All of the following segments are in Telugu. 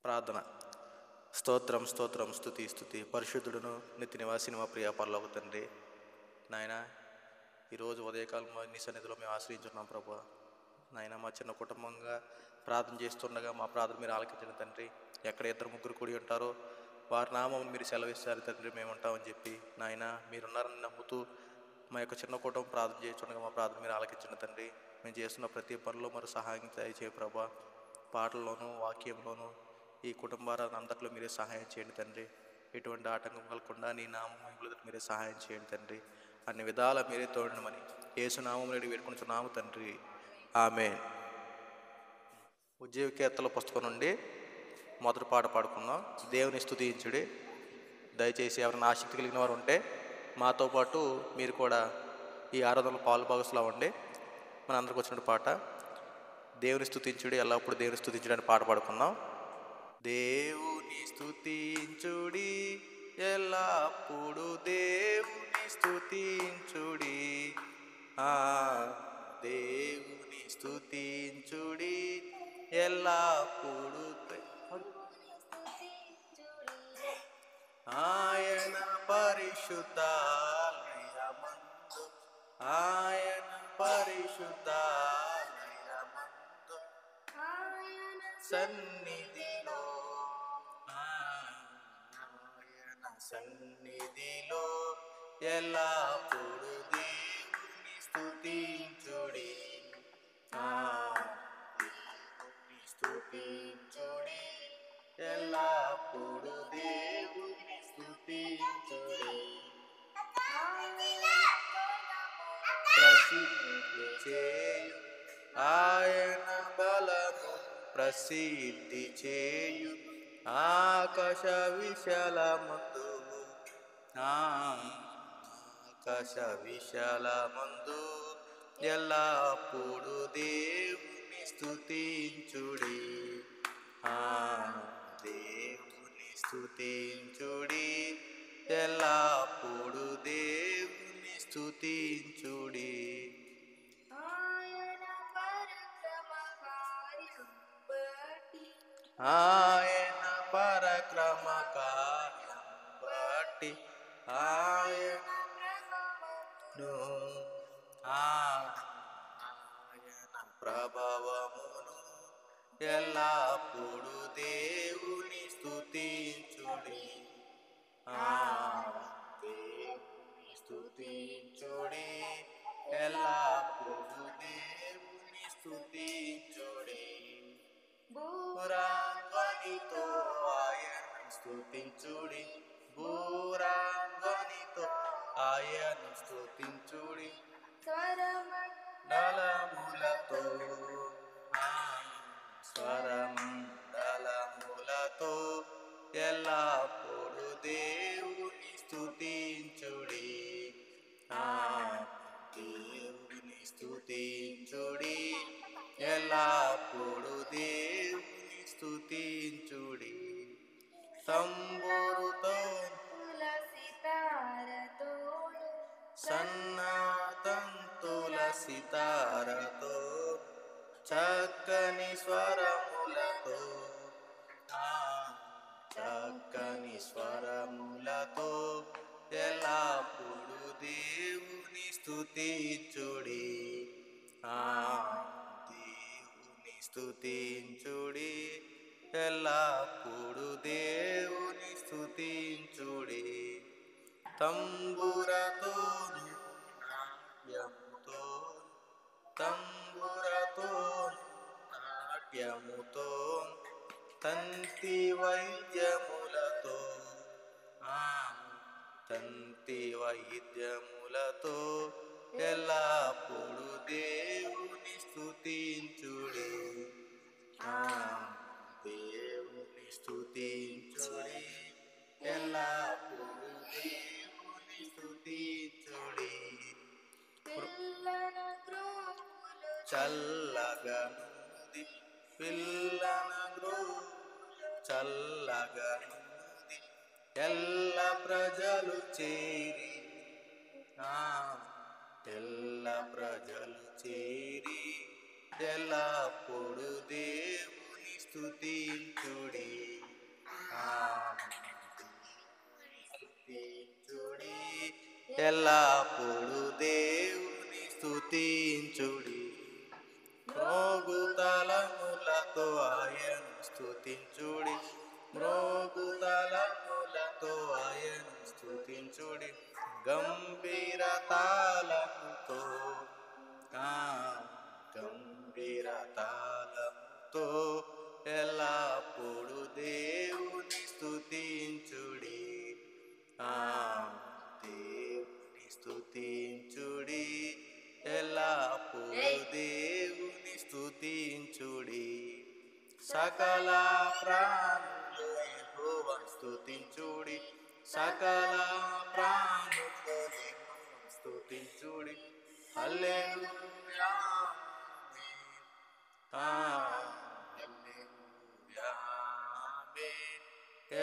ప్రార్థన. స్తోత్రం స్తోత్రం స్తుతి స్తుతి పరిశుద్ధుడును నిత్య నివాసిని మా ప్రియ పరలోక తండ్రి, నాయన ఈరోజు ఉదయకాలం నీ సన్నిధిలో మేము ఆశ్రయించున్నాం ప్రభా. నాయన మా చిన్న కుటుంబంగా ప్రార్థన చేస్తుండగా మా ప్రార్థన మీరు ఆలకించిన తండ్రి. ఎక్కడ ఇద్దరు ముగ్గురు కూడి ఉంటారో వారి నామం మీరు సెలవిస్తారు తండ్రి, మేము ఉంటామని చెప్పి నాయన మీరున్నారని నమ్ముతూ మా యొక్క చిన్న కుటుంబం ప్రార్థన చేస్తుండగా మా ప్రార్థన మీరు ఆలకించిన తండ్రి. మేము చేస్తున్న ప్రతి పనిలో మరి సహాయం దయచేయ ప్రభా. పాటల్లోనూ వాక్యంలోనూ ఈ కుటుంబాలను అంతట్లో మీరే సహాయం చేయండి తండ్రి. ఎటువంటి ఆటంకం కలగకుండా నీ నామం మీరే సహాయం చేయండి తండ్రి. అన్ని విధాల మీరే తోడమని యేసు నామములో వేడుకొనుచున్నాము తండ్రి, ఆమేన్. ఉజ్జీవ కీర్తనల పుస్తకం నుండి మొదటి పాట పాడుకుందాం. దేవుని స్తుతించుడి. దయచేసి ఎవరైనా ఆసక్తి కలిగిన వారు ఉంటే మాతో పాటు మీరు కూడా ఈ ఆరాధనలో పాలు భాగస్లా ఉండి మన అందరికి వచ్చిన పాట దేవుని స్తుతించుడి, ఎల్లప్పుడు దేవుని స్తుతించుడి అని పాట పాడుకుందాం. దేవుని స్తుతించుడి, ఎల్లప్పుడు దేవుని స్తుతించుడి, దేవుని స్తుతించుడి, ఎల్లప్పుడు ఆయన పరిశుద్ధాలయమందు, ఆయన పరిశుద్ధాలయమందు, ఆయన సన్నిధిలో, ఆయన సన్నిధిలో ఎల్లప్పుడు దేవుని స్తుతించుడి, దేవుని స్తుతించుడి, ఎల్లప్పుడు దేవుని స్తుతించుడి. ప్రసిద్ధి చేయు ఆయన బలము ప్రసిద్ధి చేయు ఆకాశ విశాలమందు, ఆకాశ విశాలమందు ఎల్లప్పుడు దేవుని స్తుతించుడి, దేవుని స్తుతించుడి, ఎల్లప్పుడు దేవుని స్తుతించుడి. ఆయన పరక్రమ కార్యం బట్టి ఆయన ప్రభావమును ఎల్లప్పుడు దేవుని స్తుతించుడి, దేవుని స్తుతించుడి, ఎల్లప్పుడు దేవుని స్తుతించుడి. భూరాధ్వనితో ఆయన స్తుతించుడి, భూరాధ్వనితో ఆయన స్తుతించుడి, స్వరమండలములతో, స్వరమండలములతో ఎల్లప్పుడు దేవుని స్తుతించుడి, దేవుని స్తుతించుడి, ఎల్లప్పుడు దేవుని స్తుతించుడి. తంబురుతో సన్నాతంతుల సితారతో చక్కని స్వరములతో, చక్కని స్వరములతో ఎల్లప్పుడు దేవుని స్తుతించుడి, దేవుని స్తుతించుడి, ఎల్లప్పుడు దేవుని స్తుతించుడి. తంబురతోను నాట్యముతో, తంబురతోను నాట్యముతో తంతి వైద్యములతో, తంతి వైద్యములతో ఎల్లప్పుడు దేవుని స్తుతించుడి, దేవుని స్తుతించుడి, ఎల్లప్పుడు దేవుని స్తుతించుడి. చల్లగనుది పిల్లన చల్లగనుది ఎల్ల ప్రజలు చేరి, ఎల్ల ప్రజలు చేరి ఎల్లప్పుడు దేవుని స్తుతించుడి. ఎల్లప్పుడు దేవుని స్తుతించుడి. మ్రోగు తలములతో ఆయను స్తుతించుడి. మ్రోగు తలములతో ఆయను స్తుతించుడి. గంభీర తాళముతో గంభీర తాళముతో ఎల్లప్పుడు దేవుని స్తుతించుడి. దేవుని స్తుతించుడి. ఎల్లప్పుడు దేవుని స్తుతించుడి. సకల ప్రాణులు యెహోవాను స్తుతించుడి. సకల ప్రాణులు యెహోవాను స్తుతించుడి. హల్లెలూయా హల్లెలూయా ఆమేన్.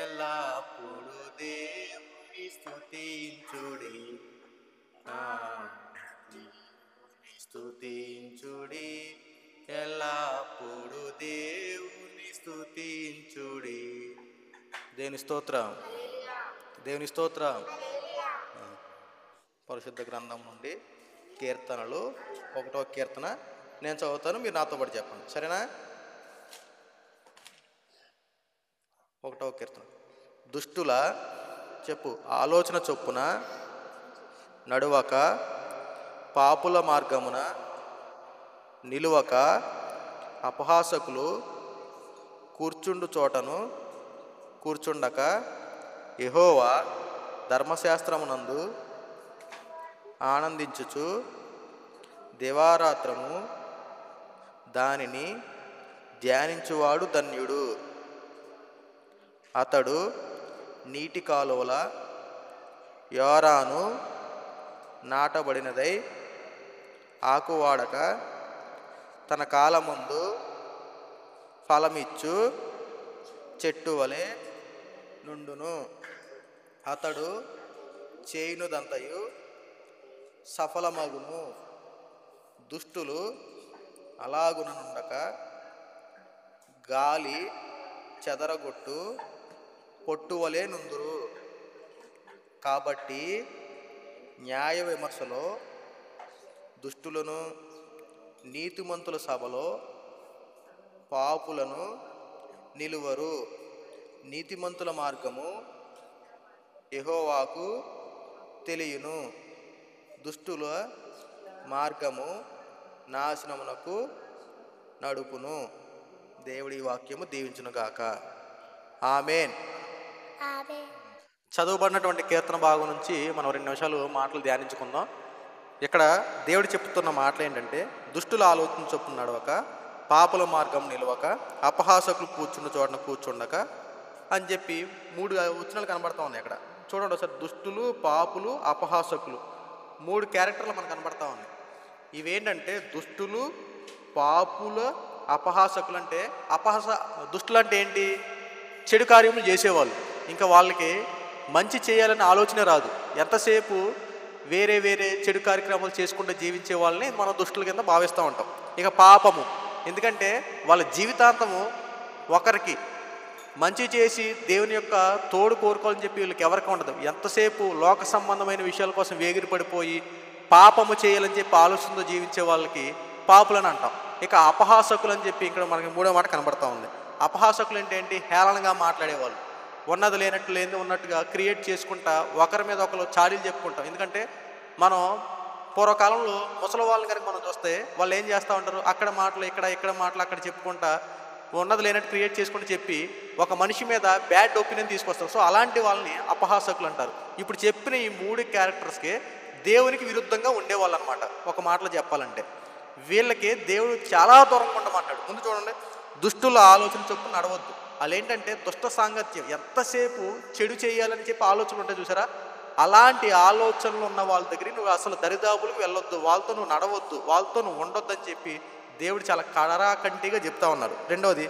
ఎల్లప్పుడు దేవుని స్తుతించుడి. దేవుని స్తుతించుడి. ఎల్లప్పుడు దేవుని స్తుతించుడి. దేవుని స్తోత్రం, దేవుని స్తోత్రం. పరిశుద్ధ గ్రంథం నుండి కీర్తనలు 1వ కీర్తన నేను చదువుతాను, మీరు నాతో పాటు చెప్పండి, సరేనా? 1వ కీర్తన. దుష్టుల చెప్పు ఆలోచన చొప్పున నడువక, పాపుల మార్గమున నిలువక, అపహాసకులు కూర్చుండు చోటను కూర్చుండక, యెహోవా ధర్మశాస్త్రమునందు ఆనందించుచు దివారాత్రము దానిని ధ్యానించువాడు ధన్యుడు. అతడు నీటి కాలువల యోరాను నాటబడినదై ఆకువాడక తన కాలమందు ఫలమిచ్చు చెట్టు వలె నుండును. అతడు చేయునుదంతయు సఫలమగును. దుష్టులు అలాగుననుండక గాలి చెదరగొట్టు పొట్టువలే నుందురు. కాబట్టి న్యాయ విమర్శలో దుష్టులను, నీతిమంతుల సభలో పాపులను నిలువరు. నీతిమంతుల మార్గము యెహోవాకు తెలియను, దుష్టుల మార్గము నాశనమునకు నడుపును. దేవుడి వాక్యము దీవించునుగాక. ఆమేన్. చదువుబడినటువంటి కీర్తన భాగం నుంచి మనం 2 నిమిషాలు మాటలు ధ్యానించుకుందాం. ఇక్కడ దేవుడు చెప్తున్న మాటలు ఏంటంటే, దుష్టుల ఆలోచన చొప్పున నడవక, పాపుల మార్గం నిలవక, అపహాసకులు కూర్చున్న చోటన కూర్చుండక అని చెప్పి 3 వచనాలు కనబడతా ఉన్నాయి అక్కడ. చూడండి ఒకసారి, దుష్టులు, పాపులు, అపహాసకులు 3 క్యారెక్టర్లు మనకు కనబడతా ఉన్నాయి. ఇవేంటంటే దుష్టులు, పాపుల, అపహాసకులు. అంటే దుష్టులు అంటే ఏంటి? చెడు కార్యములు చేసేవాళ్ళు. ఇంకా వాళ్ళకి మంచి చేయాలనే ఆలోచన రాదు. ఎంతసేపు వేరే వేరే చెడు కార్యక్రమాలు చేసుకుంటూ జీవించే వాళ్ళని మనం దుష్టుల కింద భావిస్తూ ఉంటాం. ఇక పాపము, ఎందుకంటే వాళ్ళ జీవితాంతము ఒకరికి మంచి చేసి దేవుని యొక్క తోడు కోరుకోవాలని చెప్పి వీళ్ళకి ఎవరికి ఉండదు. ఎంతసేపు లోక సంబంధమైన విషయాల కోసం వేగిరి పడిపోయి పాపము చేయాలని చెప్పి ఆలోచనతో జీవించే వాళ్ళకి పాపులని అంటాం. ఇక అపహాసకులు అని చెప్పి ఇక్కడ మనకి 3వ మాట కనబడతా ఉంది. అపహాసకులు అంటే ఏంటి? హేళనగా మాట్లాడేవాళ్ళు. ఉన్నది లేనట్టు లేని ఉన్నట్టుగా క్రియేట్ చేసుకుంటా ఒకరి మీద ఒకరు చాడీలు చెప్పుకుంటాం. ఎందుకంటే మనం పూర్వకాలంలో ముసలి వాళ్ళని కనుక మనం చూస్తే వాళ్ళు ఏం చేస్తూ ఉంటారు, అక్కడ మాటలు ఇక్కడ మాటలు అక్కడ చెప్పుకుంటా ఉన్నది లేనట్టు క్రియేట్ చేసుకుంటూ చెప్పి ఒక మనిషి మీద బ్యాడ్ ఒపీనియన్ తీసుకొస్తారు. సో అలాంటి వాళ్ళని అపహాసకులు అంటారు. ఇప్పుడు చెప్పిన ఈ 3 క్యారెక్టర్స్కి దేవునికి విరుద్ధంగా ఉండేవాళ్ళు అనమాట. ఒక మాటలో చెప్పాలంటే వీళ్ళకి దేవుడు చాలా దూరంగా ఉండమన్నాడు. ముందు చూడండి, దుష్టుల ఆలోచన చొప్పున నడవద్దు. వాళ్ళు ఏంటంటే దుష్ట సాంగత్యం, ఎంతసేపు చెడు చేయాలని చెప్పి ఆలోచనలు ఉంటాయి చూసారా, అలాంటి ఆలోచనలు ఉన్న వాళ్ళ దగ్గర నువ్వు అసలు దరిదాపులకు వెళ్ళొద్దు, వాళ్ళతో నువ్వు నడవద్దు, వాళ్ళతో నువ్వు ఉండొద్దు అని చెప్పి దేవుడు చాలా కడరాకంటిగా చెప్తా ఉన్నారు. రెండవది,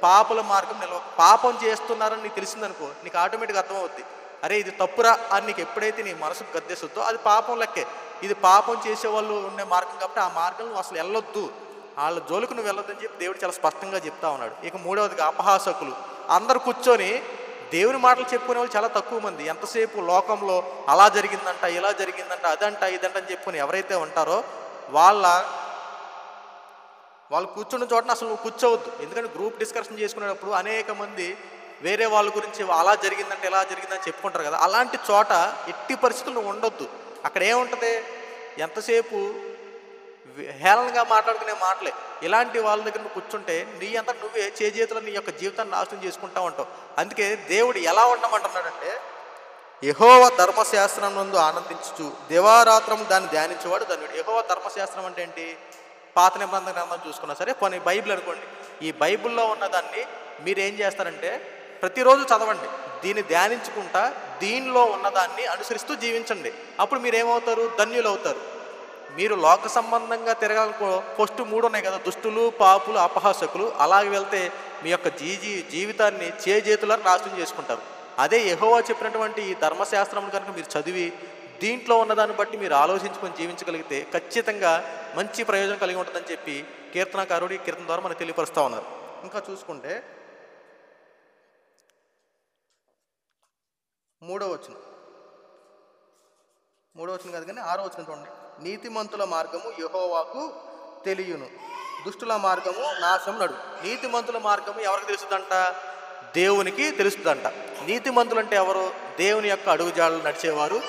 పాపుల మార్గం నిలవ. పాపం చేస్తున్నారని నీకు తెలిసిందనుకో, నీకు ఆటోమేటిక్గా అర్థమవుద్ది, అరే ఇది తప్పురా అని నీకు ఎప్పుడైతే నీ మనసుకు గద్దేస్తుందో అది పాపం లెక్కే. ఇది పాపం చేసేవాళ్ళు ఉండే మార్గం కాబట్టి ఆ మార్గం నువ్వు అసలు వెళ్ళొద్దు, వాళ్ళ జోలికి నువ్వు వెళ్ళొద్దని చెప్పి దేవుడు చాలా స్పష్టంగా చెప్తా ఉన్నాడు. ఇక 3వదిగా అపహాసకులు. అందరు కూర్చొని దేవుని మాటలు చెప్పుకునే వాళ్ళు చాలా తక్కువ మంది. ఎంతసేపు లోకంలో అలా జరిగిందంట, ఇలా జరిగిందంట, అదంట ఇదంట అని చెప్పుకొని ఎవరైతే ఉంటారో వాళ్ళు కూర్చున్న చోటన అసలు నువ్వు కూర్చోవద్దు. ఎందుకంటే గ్రూప్ డిస్కషన్ చేసుకునేటప్పుడు అనేక మంది వేరే వాళ్ళ గురించి అలా జరిగిందంటే ఇలా జరిగిందని చెప్పుకుంటారు కదా, అలాంటి చోట ఎట్టి పరిస్థితులు నువ్వు ఉండొద్దు. అక్కడ ఏముంటుంది, ఎంతసేపు హేళనగా మాట్లాడుకునే మాటలే. ఇలాంటి వాళ్ళ దగ్గర నువ్వు కూర్చుంటే నీ అంతా నువ్వే చేతులు నీ యొక్క జీవితాన్ని నాశనం చేసుకుంటా ఉంటావు. అందుకే దేవుడు ఎలా ఉండమంటున్నాడంటే, యెహోవా ధర్మశాస్త్రం నందు ఆనందించుచు దివారాత్రం దాన్ని ధ్యానించేవాడు ధన్యుడు. యెహోవా ధర్మశాస్త్రం అంటే ఏంటి? పాత నిబంధన గ్రంథం చూసుకున్నా సరే, కొన్ని బైబిల్ అనుకోండి, ఈ బైబిల్లో ఉన్నదాన్ని మీరు ఏం చేస్తారంటే ప్రతిరోజు చదవండి, దీన్ని ధ్యానించుకుంటా దీనిలో ఉన్నదాన్ని అనుసరిస్తూ జీవించండి. అప్పుడు మీరు ఏమవుతారు? ధన్యులు అవుతారు. మీరు లోక సంబంధంగా తిరగాలనుకో, ఫస్ట్ 3 ఉన్నాయి కదా, దుష్టులు, పాపులు, అపహాసకులు. అలాగే వెళ్తే మీ యొక్క జీవితాన్ని చేతులను నాశనం చేసుకుంటారు. అదే యెహోవా చెప్పినటువంటి ఈ ధర్మశాస్త్రం కనుక మీరు చదివి దీంట్లో ఉన్నదాన్ని బట్టి మీరు ఆలోచించుకొని జీవించగలిగితే ఖచ్చితంగా మంచి ప్రయోజనం కలిగి ఉంటుందని చెప్పి కీర్తనకారుడు ఈ కీర్తన ద్వారా మనకు తెలియపరుస్తూ ఉన్నారు. ఇంకా చూసుకుంటే 3వ వచనం కాదు కానీ 6వ వచనం చూడండి. నీతిమంతుల మార్గము యెహోవాకు తెలియను, దుష్టుల మార్గము నాశనం నడు. నీతిమంతుల మార్గము ఎవరికి తెలుస్తుందంట? దేవునికి తెలుస్తుందంట. నీతిమంతులు అంటే ఎవరు? దేవుని యొక్క అడుగుజాడలు నడిచేవారు,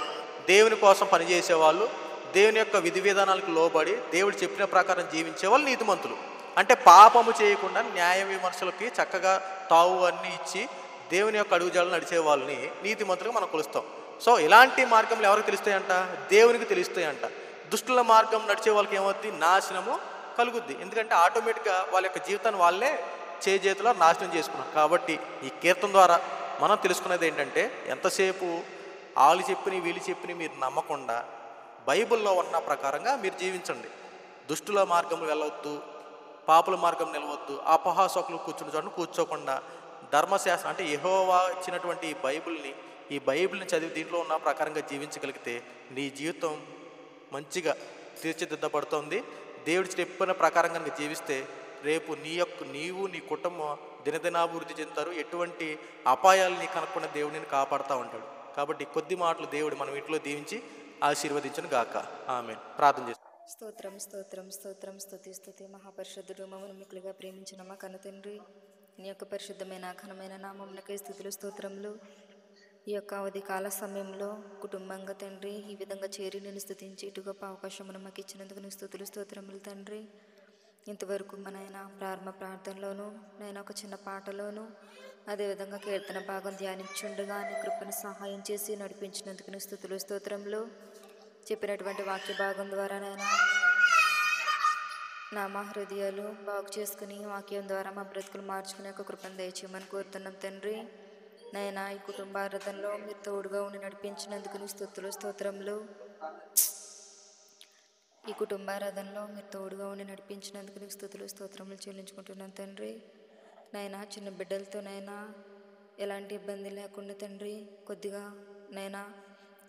దేవుని కోసం పనిచేసేవాళ్ళు, దేవుని యొక్క విధి విధానాలకు లోబడి దేవుడు చెప్పిన ప్రకారం జీవించే వాళ్ళు నీతిమంతులు. అంటే పాపము చేయకుండా న్యాయ విమర్శలకి చక్కగా తావు అన్నీ ఇచ్చి దేవుని యొక్క అడుగుజాడలు నడిచే వాళ్ళని నీతిమంతులుగా మనం కొలుస్తాం. సో ఇలాంటి మార్గంలో ఎవరికి తెలుస్తాయంట? దేవునికి తెలుస్తాయంట. దుష్టుల మార్గం నడిచే వాళ్ళకి ఏమవుద్ది? నాశనము కలుగుద్ది. ఎందుకంటే ఆటోమేటిక్గా వాళ్ళ యొక్క జీవితాన్ని వాళ్ళే చేతులో నాశనం చేసుకున్నారు. కాబట్టి ఈ కీర్తన ద్వారా మనం తెలుసుకున్నది ఏంటంటే, ఎంతసేపు వాళ్ళు చెప్పిన వీళ్ళు చెప్పిన మీరు నమ్మకుండా బైబిల్లో ఉన్న ప్రకారంగా మీరు జీవించండి. దుష్టుల మార్గం వెళ్ళవద్దు, పాపుల మార్గం నిలవద్దు, అపహాసకులు కూర్చుని చోట కూర్చోకుండా ధర్మశాస్త్రం అంటే యెహోవా ఇచ్చినటువంటి ఈ బైబిల్ని చదివి దీంట్లో ఉన్న ప్రకారంగా జీవించగలిగితే నీ జీవితం మంచిగా తీర్చిదిద్దబడుతుంది. దేవుడు చెప్పిన ప్రకారంగా కనుక జీవిస్తే రేపు నీవు నీ కుటుంబం దినదినాభివృద్ధి చెందుతారు. ఎటువంటి అపాయాలు నీ కనుక్కున్న దేవుడు నేను కాపాడుతూ ఉంటాడు. కాబట్టి కొద్ది మాటలు దేవుడు మనం ఇంట్లో దీవించి ఆశీర్వదించును గాక. ఆమేన్. ప్రార్థన చేస్తాం. స్తోత్రం స్తోత్రం స్తోత్రం స్తుతి స్తుతి. మహాపరిశుద్ధుడు, మమ్మల్ని మిక్కులుగా ప్రేమించిన మా కన్న తండ్రి, నీ యొక్క పరిశుద్ధమైన ఘనమైన నామమునకై స్తుతులు స్తోత్రములు. ఈ యొక్క అవధి కాల సమయంలో కుటుంబంగా తండ్రి ఈ విధంగా చేరి నేను స్తుతించి ఇటు గొప్ప అవకాశమును మాకు ఇచ్చినందుకు నీ స్తుతులు స్తోత్రములు తండ్రి. ఇంతవరకు మా నాయన ప్రారంభ ప్రార్థనలోను నేను ఒక చిన్న పాటలోను అదేవిధంగా కీర్తన భాగం ధ్యానించుండగా నీ కృపను సహాయం చేసి నడిపించినందుకు నీ స్తుతులు స్తోత్రములు. చెప్పినటువంటి వాక్య భాగం ద్వారా మా హృదయాలు బాగు చేసుకుని వాక్యం ద్వారా మా బ్రతుకులు మార్చుకునే ఒక కృపను దయచేయమని కోరుతున్నాం తండ్రి. నైనా ఈ కుటుంబారాధనలో మీరు తోడుగా ఉండి నడిపించినందుకు నీ స్తుతులు స్తోత్రములు. ఈ కుటుంబారాధనలో మీరు తోడుగా ఉండి నడిపించినందుకు నీకు స్తుతులు స్తోత్రములు చెల్లించుకుంటున్నాను తండ్రి. నైనా చిన్న బిడ్డలతో ఎలాంటి ఇబ్బంది లేకుండా తండ్రి కొద్దిగా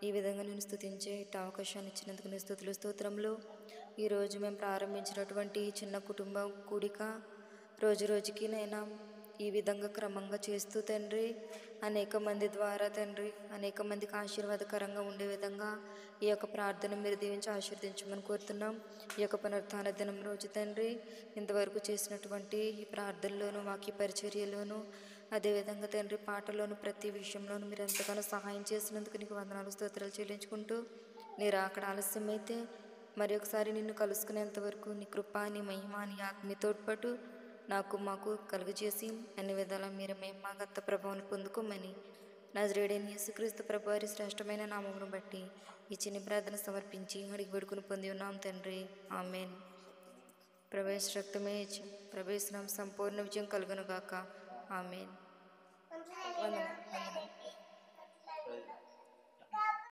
ఈ విధంగా నేను స్తుతించే ఇటు అవకాశాన్ని ఇచ్చినందుకు నీ స్తుతులు స్తోత్రములు. ఈరోజు మేము ప్రారంభించినటువంటి చిన్న కుటుంబం కూడిక రోజు రోజుకి ఈ విధంగా క్రమంగా చేస్తూ తండ్రి అనేక మంది ద్వారా తండ్రి అనేక మందికి ఆశీర్వాదకరంగా ఉండే విధంగా ఈ యొక్క ప్రార్థన మీరు దీవించి ఆశీర్వదించమని కోరుతున్నాం. ఈ యొక్క పునరుత్థాన దినం రోజు తండ్రి ఇంతవరకు చేసినటువంటి ఈ ప్రార్థనలోను వాక్య పరిచర్యలోను అదేవిధంగా తండ్రి పాటలోను ప్రతి విషయంలోనూ మీరు ఎంతగానో సహాయం చేసినందుకు నీకు వందనాలు స్తోత్రాలు చెల్లించుకుంటూ మీరు అక్కడ ఆలస్యమైతే మరి ఒకసారి నిన్ను కలుసుకునేంత వరకు నీ కృప నీ మహిమ నీ ఆత్మీయ తోడ్పాటు మాకు కలుగజేసి అన్ని విధాలా మీరు మేము మా గత ప్రభావం పొందుకోమని నజరేయుడైన యేసుక్రీస్తు ప్రభు వారి శ్రేష్టమైన నామమును బట్టి ఈ చిన్ని ప్రార్థన సమర్పించి అడిగి వేడుకుని పొంది ఉన్నాం తండ్రి. ఆమెన్. ప్రవేశ రక్తమే ప్రవేశనం సంపూర్ణ విజయం కలుగును గాక. ఆమెన్.